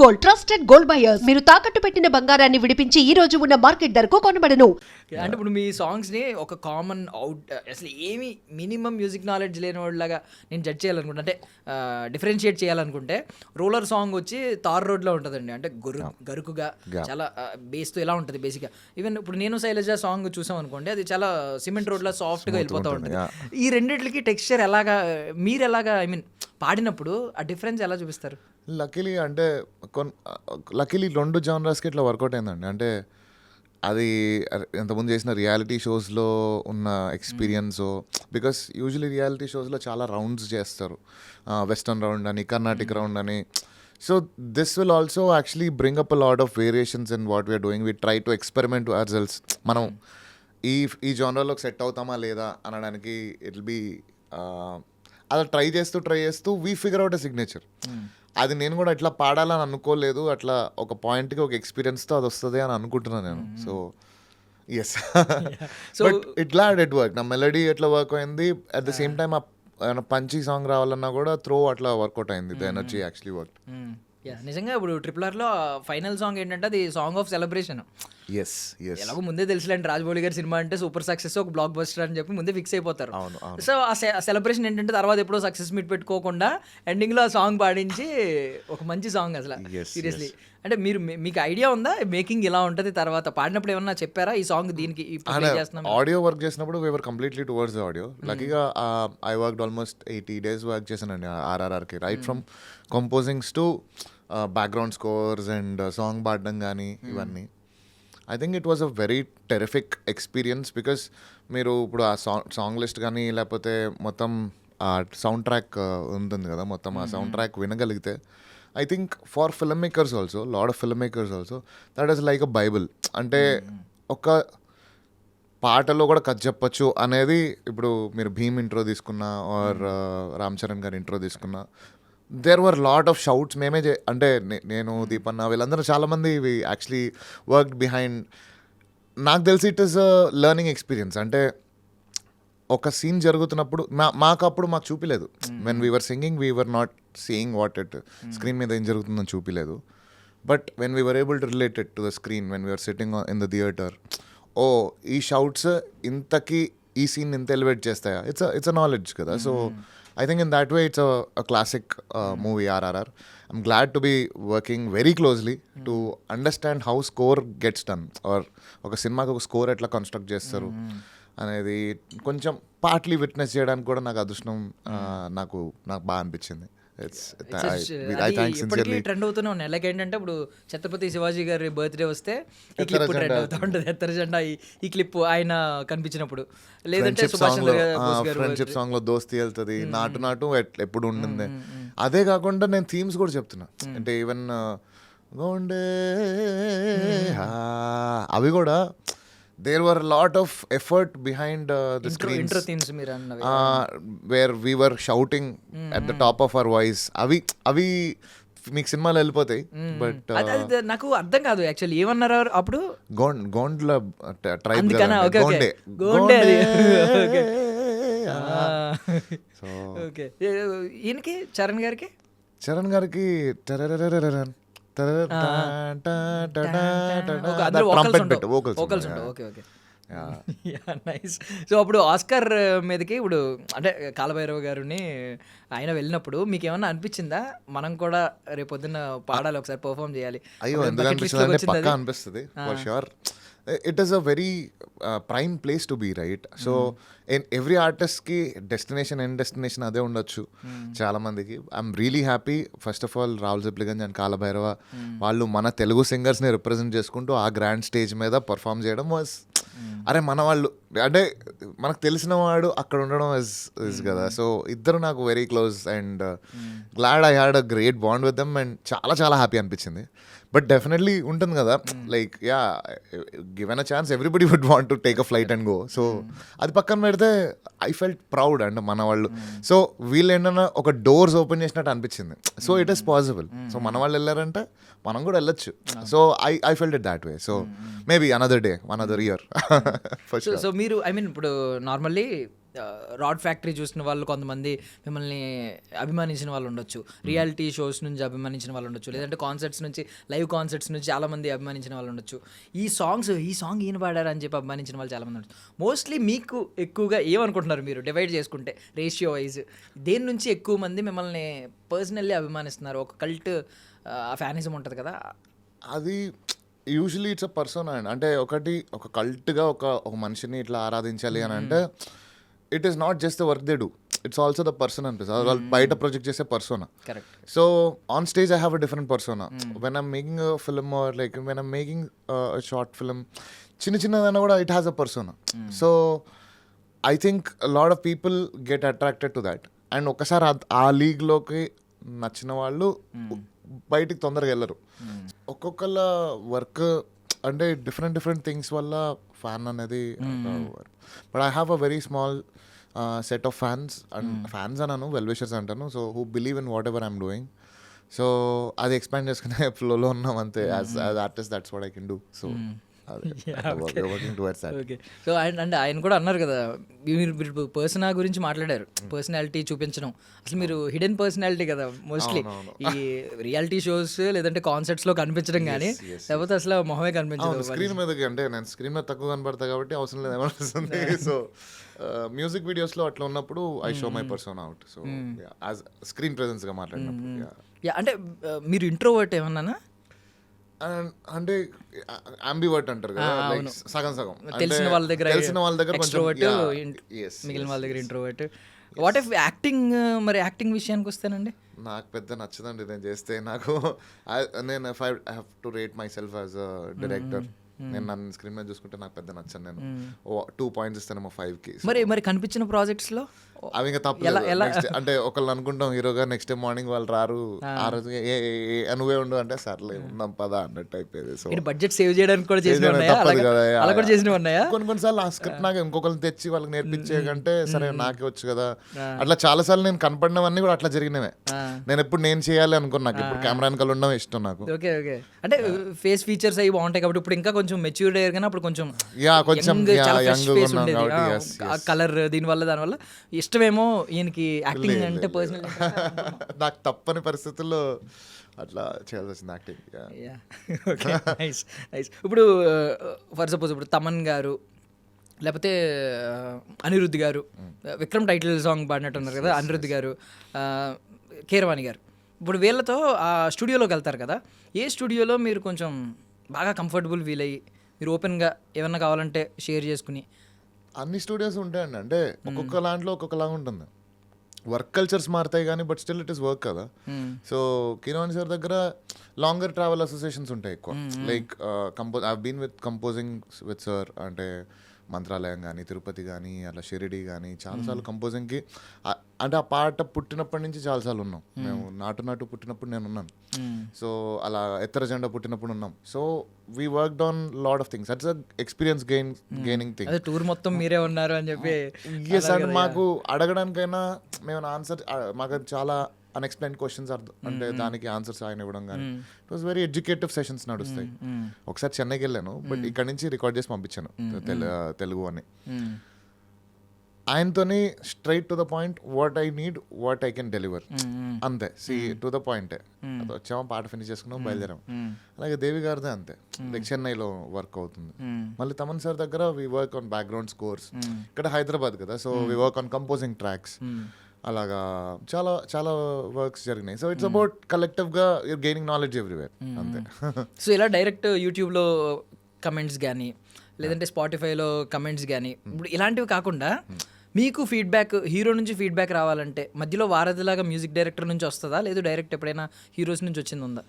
Gold, trusted gold buyers. మీరు తాకట్టు పెట్టిన బంగారాన్ని విడిపించి ఈ రోజు ఉన్న మార్కెట్ ధరకు కొనబడను. అంటే ఇప్పుడు మీ సాంగ్స్ని ఒక కామన్ అసలు ఏమి మినిమం మ్యూజిక్ నాలెడ్జ్ లేని వాళ్ళలాగా నేను జడ్జ్ చేయాలనుకుంటే, అంటే డిఫరెన్షియేట్ చేయాలనుకుంటే, రూలర్ సాంగ్ వచ్చి తార్ రోడ్లో ఉంటుందండి. అంటే గరుకుగా చాలా బేస్తో ఇలా ఉంటుంది బేసిక్గా. ఈవెన్ ఇప్పుడు నేను శైలజ సాంగ్ చూసాం అనుకోండి, అది చాలా సిమెంట్ రోడ్లో సాఫ్ట్గా వెళ్ళిపోతూ ఉంటుంది. ఈ రెండిట్లకి టెక్స్చర్ ఎలాగా, మీరు ఎలాగా, ఐ మీన్ పాడినప్పుడు ఆ డిఫరెన్స్ ఎలా చూపిస్తారు? లక్కీలీ అంటే లక్కీలీ 2 జానర్స్కి ఇట్లా వర్కౌట్ అయిందండి. అంటే అది ఇంతకుముందు చేసిన రియాలిటీ షోస్లో ఉన్న ఎక్స్పీరియన్స్, బికాస్ యూజువలీ రియాలిటీ షోస్లో చాలా రౌండ్స్ చేస్తారు, వెస్టర్న్ రౌండ్ అని, కర్ణాటిక్ రౌండ్ అని. So this will also actually bring up a lot of variations in what we are doing. We try to experiment our selves. మనం ఈ జానర్లోకి సెట్ అవుతామా లేదా అనడానికి ఇట్ విల్ బీ అలా ట్రై చేస్తూ we figure out a signature. అది నేను కూడా ఇట్లా పాడాలని అనుకోలేదు, అట్లా ఒక పాయింట్కి ఒక ఎక్స్పీరియన్స్తో అది వస్తుంది అని అనుకుంటున్నాను నేను. సో ఎస్, బట్ ఇట్లా ఇట్ వర్క్. నా మెలడీ ఎట్లా వర్క్ అయింది, at the same time Punchhi song రావాలన్నా కూడా త్రో అట్లా వర్కౌట్ అయింది. The energy actually work. నిజంగా ఇప్పుడు RRRలో ఫైనల్ సాంగ్ ఏంటంటే అది సాంగ్ ఆఫ్ సెలబ్రేషన్. ఎలాగో ముందే తెలుసులేండి, రాజమౌళి గారి సినిమా అంటే సూపర్ సక్సెస్, ఒక బ్లాక్ బస్టర్ అని చెప్పి ముందే ఫిక్స్ అయిపోతారు. సో ఆ సెలబ్రేషన్ ఏంటంటే తర్వాత ఎప్పుడో సక్సెస్ మీట్ పెట్టుకోకుండా ఎండింగ్లో ఆ సాంగ్ పాడించి ఒక మంచి సాంగ్ అసలు సీరియస్లీ. అంటే మీకు ఐడియా ఉందా మేకింగ్ ఇలా ఉంటుంది, తర్వాత పాడినప్పుడు ఏమన్నా చెప్పారా ఈ సాంగ్ దీనికి ఆడియో వర్క్ చేసినప్పుడు we were completely towards the audio. లక్కీగా I worked almost 80 days work చేశానండి RRRకి. Right from composings to background scores and song పాడడం కానీ ఇవన్నీ. I think it was a very terrific experience. Because మీరు ఇప్పుడు ఆ సాంగ్ లిస్ట్ కానీ లేకపోతే మొత్తం ఆ సౌండ్ ట్రాక్ ఉంటుంది కదా, మొత్తం ఆ సౌండ్ ట్రాక్ వినగలిగితే I think for film makers also, lot of film makers also, that is like a bible. అంటే ఒక పాటలో కూడా కథ చెప్పచ్చు అనేది. ఇప్పుడు మీరు భీమ్ ఇంట్రో తీసుకున్నా ఆర్ రామ్ చరణ్ గారి ఇంట్రో తీసుకున్నా, there were lot of shouts. మేమే అంటే నేను, దీపన్న, వీళ్ళందరూ చాలామంది యాక్చువల్లీ వర్క్డ్ బిహైండ్. నాకు తెలిసి it is a learning experience. అంటే ఒక సీన్ జరుగుతున్నప్పుడు మాకు చూపిలేదు. When we are singing we are not seeing what it screen మీద ఏం జరుగుతుందని చూపిలేదు. But when we are able to relate it to the screen, when we are sitting in the theatre, ఓ ఈ షౌట్స్ ఇంతకీ ఈ సీన్ ఇంత ఎలివేట్ చేస్తాయా, ఇట్స్ అ నాలెడ్జ్ కదా. So I think in that way it's a classic movie RRR. I'm glad to be working very closely to understand how score gets done, or ఒక సినిమాకి ఒక score ఎట్లా construct చేస్తారు అనేది కొంచెం partly witness చేయడానికి కూడా నాకు అదృష్టం నాకు బాగా అనిపించింది. ట్రెండ్ అవుతూనే ఉన్నాయి. లైక్ ఏంటంటే ఇప్పుడు ఛత్రపతి శివాజీ గారి బర్త్డే వస్తే ఈ క్లిప్ ట్రెండ్ అవుతూ ఉంటుంది, ఎత్తర జెండా. ఈ క్లిప్ ఆయన కనిపించినప్పుడు, లేదంటే ఫ్రెండ్షిప్ సాంగ్ లో దోస్తి వెళ్తుంది, నాటు ఎప్పుడు ఉండింది. అదే కాకుండా నేను థీమ్స్ కూడా చెప్తున్నా. అంటే ఈవెన్ గోండే అవి కూడా there were a lot of effort behind the screens. Intro themes మీరు అన్నవి, where we were shouting at the top of our voice. అవి మీకు సినిమాలో వెళ్ళిపోతాయి. బట్ నాకు అర్థం కాదు యాక్చువల్లీ ఏమన్నారు అప్పుడు. గోండ్ల ట్రైబ్ గోండే. ఓకే, ఈయనకి చరణ్ గారికి నైస్. సో అప్పుడు ఆస్కార్ మీదకి ఇప్పుడు అంటే కాలభైరవ గారిని ఆయన వెళ్ళినప్పుడు మీకు ఏమన్నా అనిపించిందా, మనం కూడా రేపొద్దున పాడాలి, ఒకసారి పర్ఫామ్ చేయాలి? అయ్యో, ఎందుకు అనిపిస్తుంది, పక్కా అనిపిస్తుంది for sure. It is a very prime place to be, right? So in every artist ki destination అదే ఉండొచ్చు చాలా మందికి. I'm really happy. First of all Rahul Sipligunj and Kaala Bhairava వాళ్ళు మన తెలుగు సింగర్స్ని రిప్రజెంట్ చేసుకుంటూ ఆ గ్రాండ్ స్టేజ్ మీద పర్ఫామ్ చేయడం వాజ్, అరే మన వాళ్ళు అంటే మనకు తెలిసిన వాడు అక్కడ ఉండడం ఇస్ కదా. సో ఇద్దరు నాకు very close and glad I had a great bond with them and చాలా చాలా హ్యాపీ అనిపించింది. బట్ డెఫినెట్లీ ఉంటుంది కదా, like yeah given a chance everybody would want to take a flight and go. So అది పక్కన పెడితే ఐ ఫెల్ట్ ప్రౌడ్ అండ్ మన వాళ్ళు. సో వీళ్ళు ఏంటన్నా ఒక డోర్స్ ఓపెన్ చేసినట్టు అనిపించింది. So it is possible. So మన వాళ్ళు వెళ్ళారంటే మనం కూడా వెళ్ళొచ్చు. So I felt it that way. So maybe another day, another year. So మీరు ఐ మీన్ ఇప్పుడు నార్మల్లీ రాడ్ ఫ్యాక్టరీ చూసిన వాళ్ళు కొంతమంది మిమ్మల్ని అభిమానించిన వాళ్ళు ఉండొచ్చు, రియాలిటీ షోస్ నుంచి అభిమానించిన వాళ్ళు ఉండొచ్చు, లేదంటే కాన్సర్ట్స్ నుంచి, లైవ్ కాన్సర్ట్స్ నుంచి చాలామంది అభిమానించిన వాళ్ళు ఉండొచ్చు. ఈ సాంగ్ ఈయన పాడారు అని చెప్పి అభిమానించిన వాళ్ళు చాలామంది ఉండొచ్చు. మోస్ట్లీ మీకు ఎక్కువగా ఏమనుకుంటున్నారు మీరు డివైడ్ చేసుకుంటే రేషియో వైజ్ దేని నుంచి ఎక్కువ మంది మిమ్మల్ని పర్సనల్లీ అభిమానిస్తున్నారు? ఒక కల్ట్ ఫ్యానిజం ఉంటుంది కదా, అది usually it's a person and అంటే ఒక కల్ట్గా ఒక మనిషిని ఇట్లా ఆరాధించాలి అని అంటే it is not just the work they do, it's also the person అనిపిస్తుంది. వాళ్ళు బయట ప్రొజెక్ట్ చేసే persona. Correct. So on stage I have a different persona. When I'm making a film or like when I'm making short film, చిన్నదైనా కూడా it has a persona. So I think lot of people get attracted to that. And ఒకసారి ఆ లీగ్లోకి నచ్చిన వాళ్ళు బయటికి తొందరగా వెళ్ళరు. ఒక్కొక్కళ్ళ వర్క్ అంటే డిఫరెంట్ థింగ్స్ వల్ల ఫ్యాన్ అనేది. But I have a very small set of fans, and fans అన్నాను, వెల్ విషర్స్ అంటాను. So who believe in what ever I'm doing. So అది ఎక్స్పాండ్ చేసుకునే ఫ్లోలో ఉన్నాం అంతే. As artist that's what I can do. So okay. So అంటే ఆయన కూడా అన్నారు కదా, మీరు పర్సనా గురించి మాట్లాడారు, పర్సనాలిటీ చూపించడం. అసలు మీరు హిడెన్ పర్సనాలిటీ కదా మోస్ట్లీ. ఈ రియాలిటీ షోస్ లేదంటే కాన్సర్ట్స్ లో కనిపించడం కానీ, లేకపోతే అసలు మొహమే కనిపించదు స్క్రీన్ మీదకి. అంటే నేను స్క్రీన్ మీద తక్కువ కనబడతా కాబట్టి అవసరం లేదు ఏమనిపిస్తుంది. సో మ్యూజిక్ వీడియోస్ లో అట్లా ఉన్నప్పుడు I show my person out. So as screen presence గా మాట్లాడినప్పుడు. అంటే మీరు ఇంట్రోవర్ట్ ఏమన్నా? అంటే అంబివర్ట్ అంటారు కదా, like సగం తెలిసిన వాళ్ళ దగ్గర కొంచెం, మిగిలిన వాళ్ళ దగ్గర ఇంట్రోవర్ట్. What if acting? మరి యాక్టింగ్ విషయానికి వస్తానండి, నాకు పెద్ద నచ్చదండి నేను చేస్తే. నేను I have to rate my self as a director. నేను నన్ను స్క్రీన్ మీద చూసుకుంటే నాకు పెద్ద నచ్చను. నేను 2 points ఇస్తానేమో 5కి. మరి కనిపించిన ప్రాజెక్ట్స్ లో అవి ఇంకా తప్పలేదు. అంటే ఒకళ్ళు అనుకుంటాం హీరోగా, నెక్స్ట్ డే మార్నింగ్ వాళ్ళు రారు, ఆ రోజు నువ్వే ఉండు అంటే సర్లే ఉందాం పదా అన్నట్టు అయిపోయింది. సో బడ్జెట్ సేవ్ చేయడానికి కూడా చేసిన ఉన్నాయా? కొన్నిసార్లు ఆ స్క్రిప్ట్ నాకు ఇంకొకరిని తెచ్చి వాళ్ళకి నేర్పించే కంటే సరే నాకే వచ్చు కదా. అట్లా చాలా సార్లు నేను కనపడినవన్నీ కూడా అట్లా జరిగినవే. నేను ఎప్పుడు నేను చేయాలి అనుకున్నా, నాకు ఇప్పుడు కెమెరా వెనకాల ఉండడం ఇష్టం నాకు. ఓకే. అంటే ఫేస్ ఫీచర్స్ అవి బాగుంటాయి కాబట్టి ఇప్పుడు ఇంకా కొంచెం మెచ్యూర్డ్ అయ్యారు కానీ అప్పుడు కొంచెం కలర్ దానివల్ల ఇష్టమేమో ఈయనకి యాక్టింగ్ అంటే పర్సనల్. నాకు తప్పని పరిస్థితుల్లో అట్లా చేయాల్సి వచ్చింది యాక్టింగ్. ఇప్పుడు ఫర్ సపోజ్ ఇప్పుడు తమన్ గారు లేకపోతే అనిరుద్ధ్ గారు, విక్రమ్ టైటిల్ సాంగ్ పాడినట్టున్నారు కదా అనిరుద్ధ్ గారు, కీరవాణి గారు, ఇప్పుడు వీళ్ళతో ఆ స్టూడియోలోకి వెళ్తారు కదా, ఏ స్టూడియోలో మీరు కొంచెం బాగా కంఫర్టబుల్ ఫీల్ అయ్యి మీరు ఓపెన్గా ఏమన్నా కావాలంటే షేర్ చేసుకుని? అన్ని స్టూడియోస్ ఉంటాయండి. అంటే ఒక్కొక్క దాంట్లో ఒక్కొక్కలాగా ఉంటుంది. వర్క్ కల్చర్స్ మారుతాయి కానీ but still it is work కదా. సో కీరవాణి సార్ దగ్గర లాంగర్ ట్రావెల్ అసోసియేషన్స్ ఉంటాయి ఎక్కువ. Like I been with composing with sir. అంటే మంత్రాలయం కానీ, తిరుపతి కానీ, అట్లా షిరిడి కానీ చాలాసార్లు కంపోజింగ్కి. అంటే ఆ పాట పుట్టినప్పటి నుంచి చాలాసార్లు ఉన్నాం మేము. నాటు పుట్టినప్పుడు నేను ఉన్నాను. సో అలా ఎత్తర జెండా పుట్టినప్పుడు ఉన్నాం. So we worked on lot of things. అట్స్ experience gaining thing. Tour మొత్తం మీరే ఉన్నారు అని చెప్పి. ఎస్ అండ్ మాకు అడగడానికైనా మేము ఆన్సర్, మాకు చాలా అన్ఎక్స్ప్లెయిన్ క్వశ్చన్స్ అంటే దానికి ఆన్సర్స్ ఆయన ఇవ్వడం కానీ it was very educative sessions నడుస్తాయి. ఒకసారి చెన్నైకి వెళ్ళాను, బట్ ఇక్కడ నుంచి రికార్డ్ చేసి పంపించాను తెలుగు అని. ఆయనతోని straight to the point, what I need, what I can deliver, అంతే. సి టు ద పాయింటే. వచ్చామో పాట ఫినిష్ చేసుకున్నాం, బయలుదేరాం. అలాగే దేవి గారిదే అంతే, లైక్ చెన్నైలో వర్క్ అవుతుంది. మళ్ళీ తమన్ సార్ దగ్గర we work on background scores. ఇక్కడ హైదరాబాద్ కదా, so we work on composing tracks. అలాగా చాలా చాలా వర్క్స్ జరిగినాయి. సో ఇట్స్ అబౌట్ కలెక్టివ్గా యూర్ గెయినింగ్ నాలెడ్జ్ ఎవ్రీవేర్, అంతే. సో ఇలా డైరెక్ట్ యూట్యూబ్లో కమెంట్స్ కానీ లేదంటే స్పాటిఫైలో కమెంట్స్ కానీ ఇప్పుడు ఇలాంటివి కాకుండా మీకు ఫీడ్బ్యాక్, హీరో నుంచి ఫీడ్బ్యాక్ రావాలంటే మధ్యలో వారధిలాగా మ్యూజిక్ డైరెక్టర్ నుంచి వస్తుందా, లేదు డైరెక్ట్ ఎప్పుడైనా హీరోస్ నుంచి వచ్చింది ఉందా?